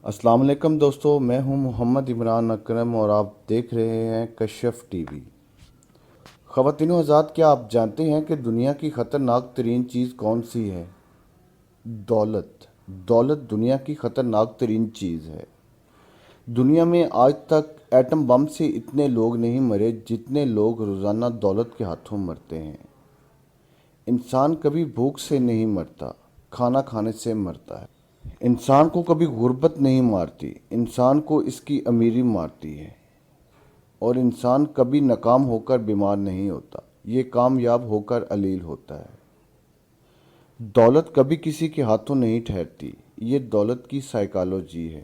السلام علیکم دوستو، میں ہوں محمد عمران اکرم اور آپ دیکھ رہے ہیں کشف ٹی وی۔ خواتین و حضرات، کیا آپ جانتے ہیں کہ دنیا کی خطرناک ترین چیز کون سی ہے؟ دولت دنیا کی خطرناک ترین چیز ہے۔ دنیا میں آج تک ایٹم بم سے اتنے لوگ نہیں مرے جتنے لوگ روزانہ دولت کے ہاتھوں مرتے ہیں۔ انسان کبھی بھوک سے نہیں مرتا، کھانا کھانے سے مرتا ہے۔ انسان کو کبھی غربت نہیں مارتی، انسان کو اس کی امیری مارتی ہے۔ اور انسان کبھی ناکام ہو کر بیمار نہیں ہوتا، یہ کامیاب ہو کر علیل ہوتا ہے۔ دولت کبھی کسی کے ہاتھوں نہیں ٹھہرتی، یہ دولت کی سائیکالوجی ہے۔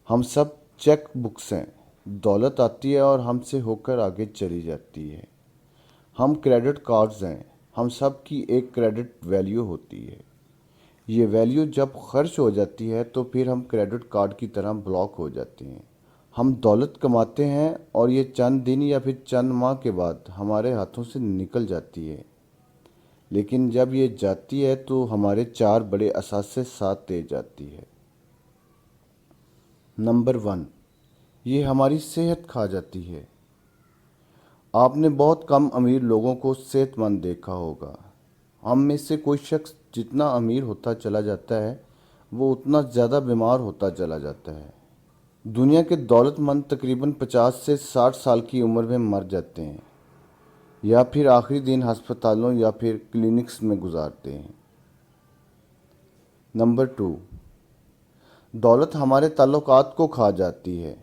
ہم سب چیک بکس ہیں، دولت آتی ہے اور ہم سے ہو کر آگے چلی جاتی ہے۔ ہم کریڈٹ کارڈز ہیں، ہم سب کی ایک کریڈٹ ویلیو ہوتی ہے۔ یہ ویلیو جب خرچ ہو جاتی ہے تو پھر ہم کریڈٹ کارڈ کی طرح بلاک ہو جاتے ہیں۔ ہم دولت کماتے ہیں اور یہ چند دن یا پھر چند ماہ کے بعد ہمارے ہاتھوں سے نکل جاتی ہے، لیکن جب یہ جاتی ہے تو ہمارے 4 بڑے اثاثے ساتھ دے جاتی ہے۔ نمبر 1، یہ ہماری صحت کھا جاتی ہے۔ آپ نے بہت کم امیر لوگوں کو صحت مند دیکھا ہوگا۔ ہم میں سے کوئی شخص جتنا امیر ہوتا چلا جاتا ہے وہ اتنا زیادہ بیمار ہوتا چلا جاتا ہے۔ دنیا کے دولت مند تقریباً 50 سے 60 سال کی عمر میں مر جاتے ہیں یا پھر آخری دن ہسپتالوں یا پھر کلینکس میں گزارتے ہیں۔ نمبر 2، دولت ہمارے تعلقات کو کھا جاتی ہے۔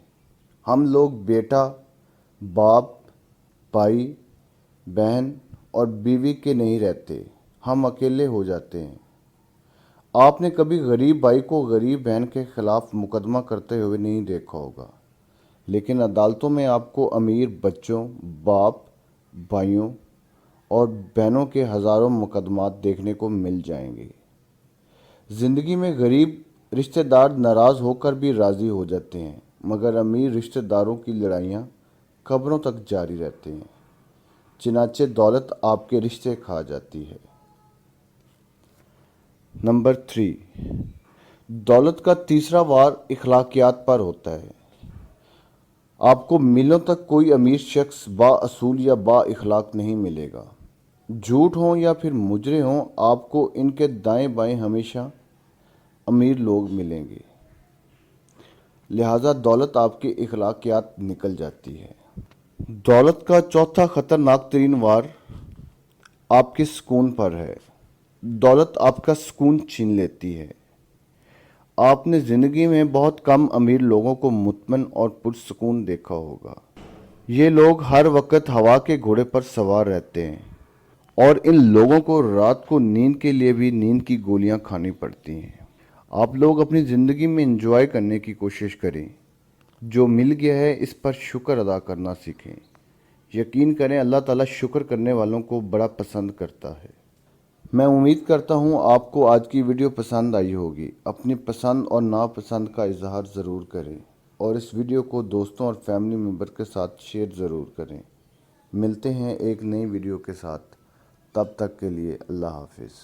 ہم لوگ بیٹا، باپ، بھائی، بہن اور بیوی کے نہیں رہتے، ہم اکیلے ہو جاتے ہیں۔ آپ نے کبھی غریب بھائی کو غریب بہن کے خلاف مقدمہ کرتے ہوئے نہیں دیکھا ہوگا، لیکن عدالتوں میں آپ کو امیر بچوں، باپ، بھائیوں اور بہنوں کے ہزاروں مقدمات دیکھنے کو مل جائیں گے۔ زندگی میں غریب رشتہ دار ناراض ہو کر بھی راضی ہو جاتے ہیں، مگر امیر رشتہ داروں کی لڑائیاں قبروں تک جاری رہتی ہیں۔ چنانچہ دولت آپ کے رشتے کھا جاتی ہے۔ نمبر 3، دولت کا تیسرا وار اخلاقیات پر ہوتا ہے۔ آپ کو میلوں تک کوئی امیر شخص با اصول یا با اخلاق نہیں ملے گا۔ جھوٹ ہوں یا پھر مجرم ہوں، آپ کو ان کے دائیں بائیں ہمیشہ امیر لوگ ملیں گے۔ لہٰذا دولت آپ کے اخلاقیات نکل جاتی ہے۔ دولت کا چوتھا خطرناک ترین وار آپ کے سکون پر ہے۔ دولت آپ کا سکون چھین لیتی ہے۔ آپ نے زندگی میں بہت کم امیر لوگوں کو مطمئن اور پرسکون دیکھا ہوگا۔ یہ لوگ ہر وقت ہوا کے گھوڑے پر سوار رہتے ہیں اور ان لوگوں کو رات کو نیند کے لیے بھی نیند کی گولیاں کھانی پڑتی ہیں۔ آپ لوگ اپنی زندگی میں انجوائے کرنے کی کوشش کریں۔ جو مل گیا ہے اس پر شکر ادا کرنا سیکھیں۔ یقین کریں، اللہ تعالیٰ شکر کرنے والوں کو بڑا پسند کرتا ہے۔ میں امید کرتا ہوں آپ کو آج کی ویڈیو پسند آئی ہوگی۔ اپنی پسند اور ناپسند کا اظہار ضرور کریں اور اس ویڈیو کو دوستوں اور فیملی ممبر کے ساتھ شیئر ضرور کریں۔ ملتے ہیں ایک نئی ویڈیو کے ساتھ، تب تک کے لیے اللہ حافظ۔